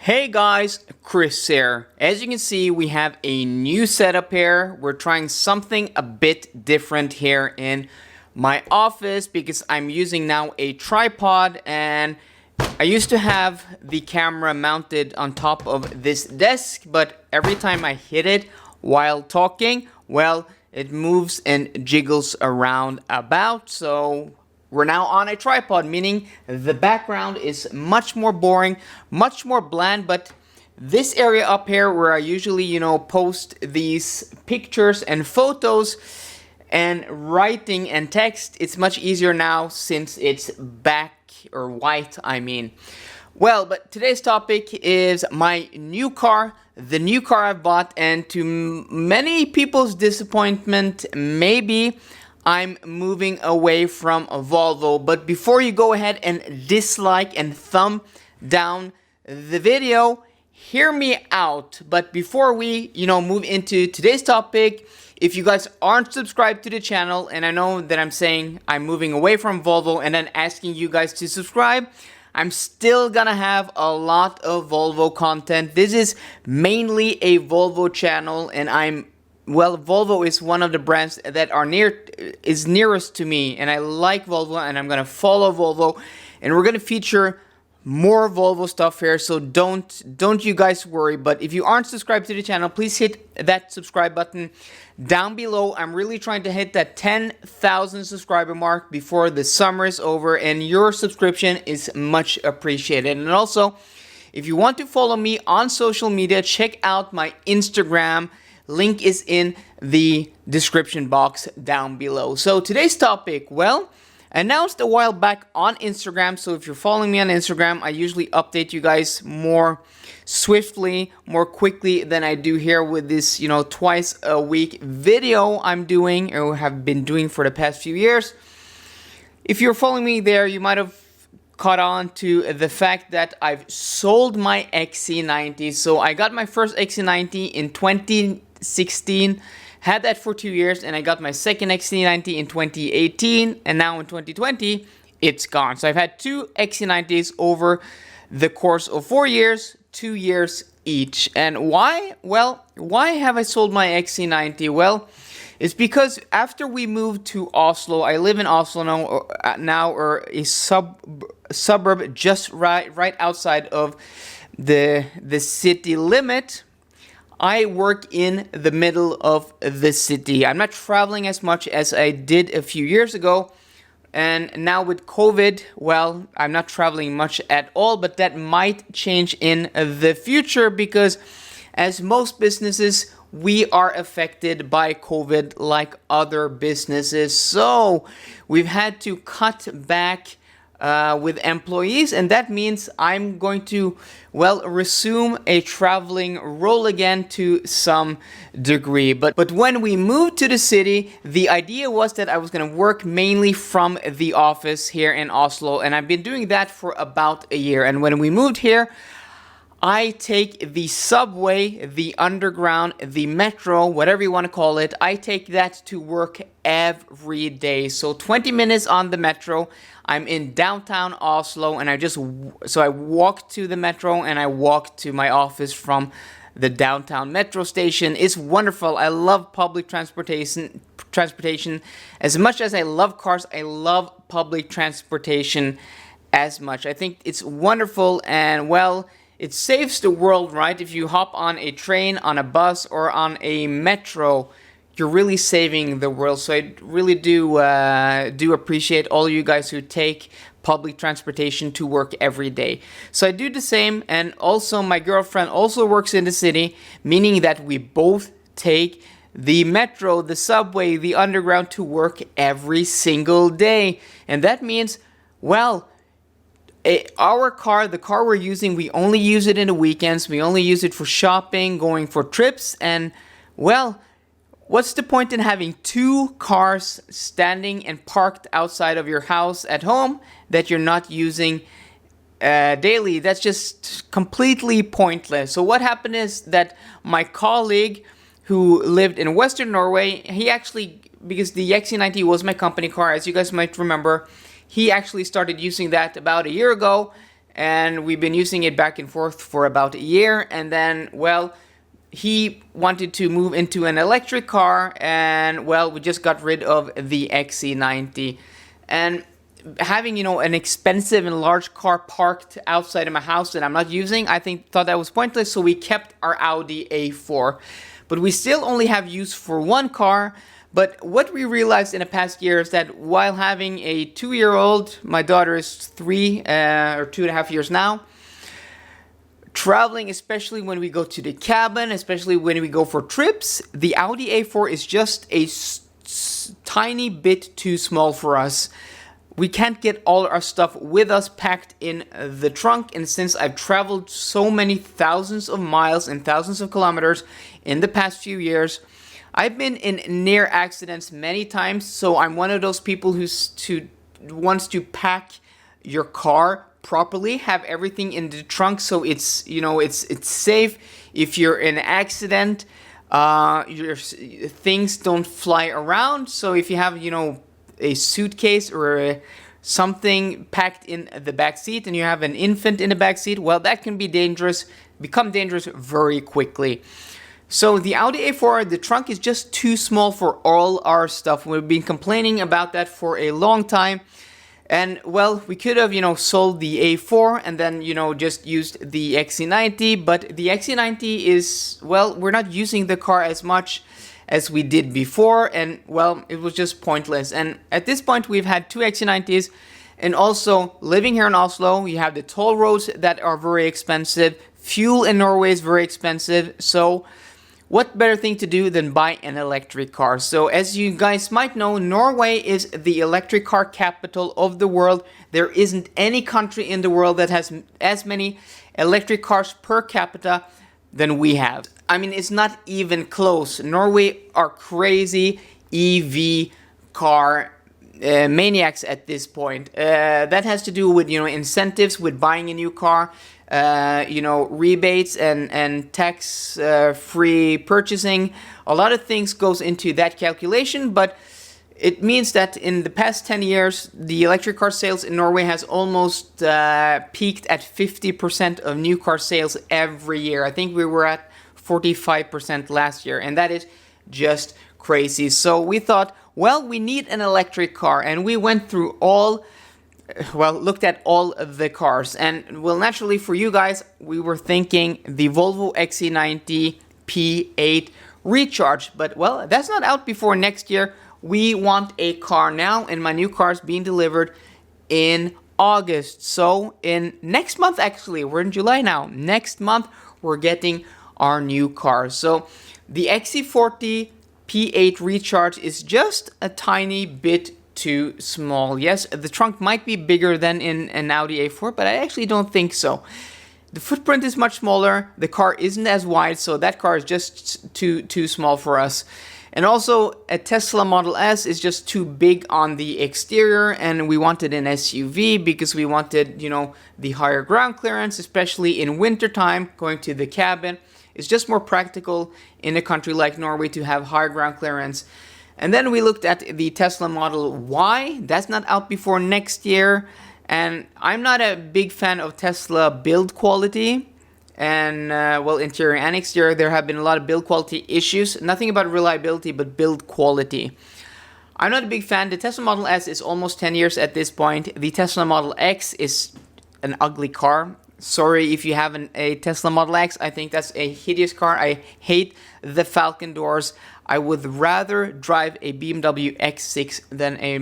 Hey guys, Chris here. As you can see, we have a new setup here. We're trying something a bit different here in my office because I'm using now a tripod, and I used to have the camera mounted on top of this desk, but every time I hit it while talking, well, it moves and jiggles around about. So we're now on a tripod, meaning the background is much more boring, much more bland, but this area up here where I usually, post these pictures and photos and writing and text, it's much easier now since it's black or white, I mean. Well, but today's topic is my new car, the new car I bought, and to many people's disappointment, maybe I'm moving away from a Volvo. But before you go ahead and dislike and thumb down the video, hear me out. But before we, move into today's topic, if you guys aren't subscribed to the channel, and I know that I'm saying I'm moving away from Volvo and then asking you guys to subscribe, I'm still gonna have a lot of Volvo content. This is mainly a Volvo channel, and Volvo is one of the brands that is nearest to me, and I like Volvo, and I'm gonna follow Volvo, and we're gonna feature more Volvo stuff here. So don't you guys worry. But if you aren't subscribed to the channel, please hit that subscribe button down below. I'm really trying to hit that 10,000 subscriber mark before the summer is over, and your subscription is much appreciated. And also, if you want to follow me on social media, check out my Instagram. Link is in the description box down below. So today's topic, well, announced a while back on Instagram. So if you're following me on Instagram, I usually update you guys more swiftly, more quickly than I do here with this, twice a week video I'm doing or have been doing for the past few years. If you're following me there, you might have caught on to the fact that I've sold my XC90. So I got my first XC90 in 2016, had that for 2 years, and I got my second XC90 in 2018, and now in 2020 it's gone. So I've had two XC90s over the course of 4 years, 2 years each. And why? Well, why have I sold my XC90? Well, it's because after we moved to Oslo, I live in Oslo now, or a suburb just right outside of the city limit. I work in the middle of the city. I'm not traveling as much as I did a few years ago. And now with COVID, well, I'm not traveling much at all, but that might change in the future because as most businesses, we are affected by COVID like other businesses. So we've had to cut back with employees, and that means I'm going to, resume a traveling role again to some degree. But when we moved to the city, the idea was that I was going to work mainly from the office here in Oslo, and I've been doing that for about a year. And when we moved here, I take the subway, the underground, the metro, whatever you want to call it. I take that to work every day. So 20 minutes on the metro. I'm in downtown Oslo, and I walk to the metro and I walk to my office from the downtown metro station. It's wonderful. I love public transportation. As much as I love cars, I love public transportation as much. I think it's wonderful, and it saves the world, right? If you hop on a train, on a bus, or on a metro, you're really saving the world. So I really do appreciate all you guys who take public transportation to work every day. So I do the same, and also my girlfriend also works in the city, meaning that we both take the metro, the subway, the underground to work every single day. And that means, our car, the car we're using, we only use it in the weekends. We only use it for shopping, going for trips, and what's the point in having two cars standing and parked outside of your house at home that you're not using daily? That's just completely pointless. So what happened is that my colleague who lived in Western Norway, he actually, because the XC90 was my company car, as you guys might remember, he actually started using that about a year ago, and we've been using it back and forth for about a year. And then, well, he wanted to move into an electric car, and well, we just got rid of the XC90. And having, you know, an expensive and large car parked outside of my house that I'm not using, I thought that was pointless, so we kept our Audi A4. But we still only have use for one car. But what we realized in the past year is that while having a 2-year-old, my daughter is 3 or 2.5 years now, traveling, especially when we go to the cabin, especially when we go for trips, the Audi A4 is just a tiny bit too small for us. We can't get all our stuff with us packed in the trunk, and since I've traveled so many thousands of miles and thousands of kilometers in the past few years, I've been in near accidents many times, so I'm one of those people who wants to pack your car properly, have everything in the trunk so it's, you know, it's safe. If you're in an accident, your things don't fly around. So if you have, you know, a suitcase or something packed in the back seat and you have an infant in the back seat, well, that can be dangerous, become dangerous very quickly. So the Audi A4, the trunk is just too small for all our stuff. We've been complaining about that for a long time. And well, we could have, you know, sold the A4 and then, you know, just used the XC90. But the XC90 is, well, we're not using the car as much as we did before. And well, it was just pointless. And at this point, we've had 2 XC90s. And also, living here in Oslo, you have the toll roads that are very expensive. Fuel in Norway is very expensive. So what better thing to do than buy an electric car? So as you guys might know, Norway is the electric car capital of the world. There isn't any country in the world that has as many electric cars per capita than we have. I mean, it's not even close. Norway are crazy EV car maniacs at this point. That has to do with, you know, incentives with buying a new car. You know, rebates and tax free purchasing. A lot of things goes into that calculation, but it means that in the past 10 years, the electric car sales in Norway has almost peaked at 50% of new car sales every year. I think we were at 45% last year, and that is just crazy. So we thought, well, we need an electric car, and we went through looked at all of the cars. And well, naturally for you guys, we were thinking the Volvo XC90 P8 Recharge. But well, that's not out before next year. We want a car now, and my new car is being delivered in August. So in next month, actually, we're in July now. Next month, we're getting our new car. So the XC40 P8 Recharge is just a tiny bit too small. Yes, the trunk might be bigger than in an Audi A4, but I actually don't think so. The footprint is much smaller. The car isn't as wide, so that car is just too small for us. And also, a Tesla Model S is just too big on the exterior, and we wanted an SUV because we wanted, you know, the higher ground clearance, especially in wintertime, going to the cabin. It's just more practical in a country like Norway to have higher ground clearance. And then we looked at the Tesla Model Y. That's not out before next year. And I'm not a big fan of Tesla build quality. And, well, interior and exterior, there have been a lot of build quality issues. Nothing about reliability, but build quality. I'm not a big fan. The Tesla Model S is almost 10 years at this point. The Tesla Model X is an ugly car. Sorry if you have a Tesla Model X. I think that's a hideous car. I hate the Falcon doors. I would rather drive a BMW X6 than a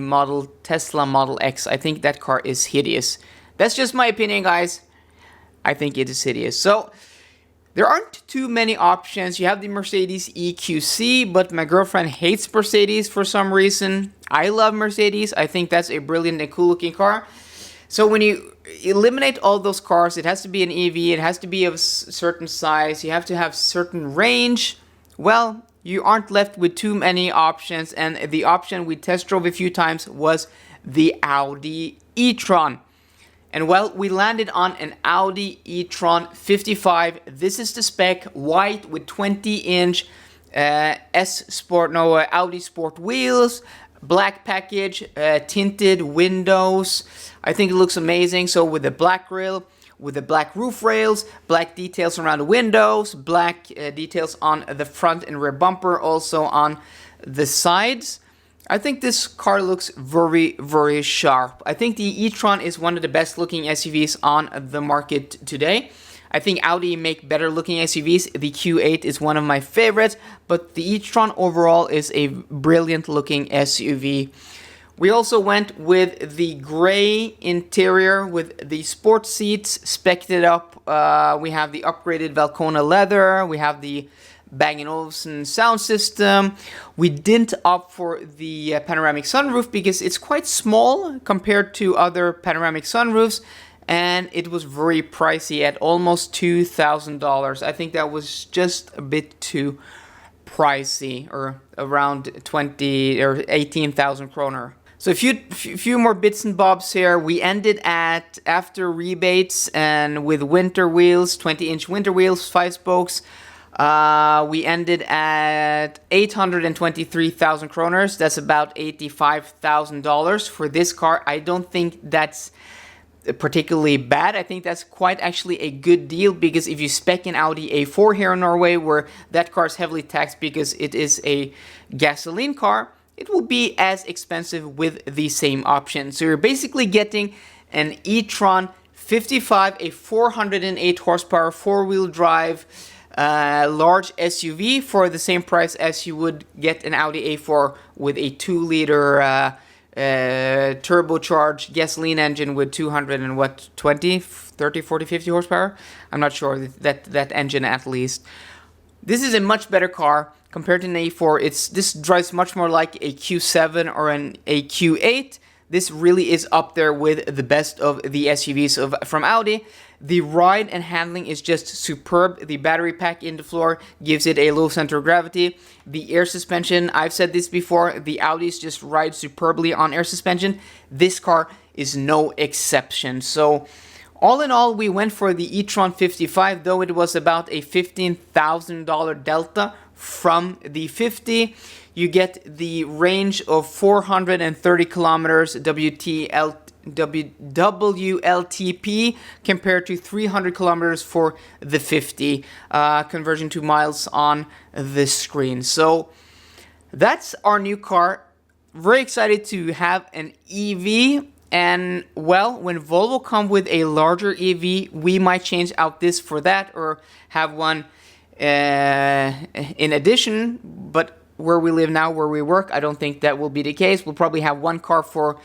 Tesla Model X. I think that car is hideous. That's just my opinion, guys. I think it is hideous. So there aren't too many options. You have the Mercedes EQC, but my girlfriend hates Mercedes for some reason. I love Mercedes. I think that's a brilliant and cool looking car. So when you eliminate all those cars, it has to be an EV, it has to be of a certain size, you have to have certain range. Well, you aren't left with too many options, and the option we test drove a few times was the Audi E-Tron. And well, we landed on an Audi E-Tron 55. This is the spec, white with 20-inch Audi Sport wheels, black package, tinted windows. I think it looks amazing. So with the black grille, with the black roof rails, black details around the windows, black details on the front and rear bumper, also on the sides. I think this car looks very, very sharp. I think the e-tron is one of the best looking SUVs on the market today. I think Audi make better looking SUVs. The Q8 is one of my favorites, but the e-tron overall is a brilliant looking SUV. We also went with the gray interior with the sports seats, spec'd it up. We have the upgraded Valcona leather. We have the Bang & Olufsen sound system. We didn't opt for the panoramic sunroof because it's quite small compared to other panoramic sunroofs, and it was very pricey at almost $2,000. I think that was just a bit too pricey, or around 20 or 18,000 kroner. So a few more bits and bobs here. We ended at, after rebates and with winter wheels, 20-inch winter wheels, 5 spokes, we ended at 823,000 kroners. That's about $85,000 for this car. I don't think that's particularly bad. I think that's quite actually a good deal, because if you spec an Audi A4 here in Norway, where that car is heavily taxed because it is a gasoline car, it will be as expensive with the same option. So you're basically getting an e-tron 55, a 408 horsepower four-wheel drive large SUV for the same price as you would get an Audi A4 with a 2-liter turbocharged gasoline engine with 220, 30, 40, 50 horsepower. I'm not sure, that engine at least. This is a much better car compared to an A4. This drives much more like a Q7 or a Q8. This really is up there with the best of the SUVs from Audi. The ride and handling is just superb. The battery pack in the floor gives it a low center of gravity. The air suspension, I've said this before, the Audis just ride superbly on air suspension. This car is no exception. So all in all, we went for the e-tron 55, though it was about a $15,000 delta from the 50. You get the range of 430 kilometers WLTP compared to 300 kilometers for the 50. Conversion to miles on the screen. So that's our new car. Very excited to have an EV. And well, when Volvo come with a larger EV, we might change out this for that, or have one in addition. But where we live now, where we work, I don't think that will be the case. We'll probably have one car for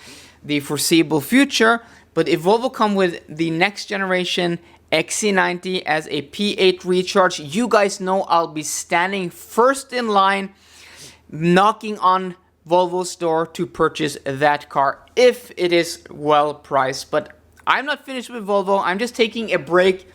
the foreseeable future. But if Volvo come with the next generation XC90 as a P8 recharge, you guys know I'll be standing first in line, knocking on Volvo's door to purchase that car if it is well priced. But I'm not finished with Volvo. I'm just taking a break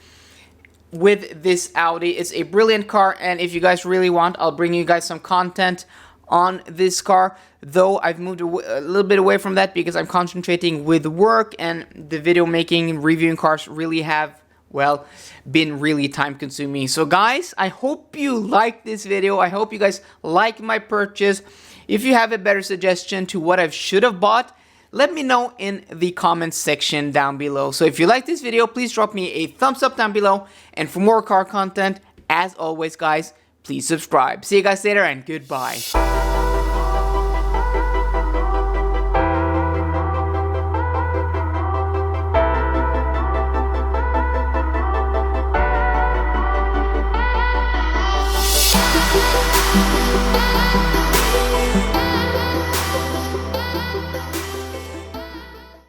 with this Audi. It's a brilliant car, and if you guys really want, I'll bring you guys some content on this car, though I've moved a little bit away from that because I'm concentrating with work, and the video making and reviewing cars really have, well, been really time consuming. So guys, I hope you like this video. I hope you guys like my purchase. If you have a better suggestion to what I should have bought, let me know in the comments section down below. So if you like this video, please drop me a thumbs up down below. And for more car content, as always guys, please subscribe. See you guys later, and goodbye.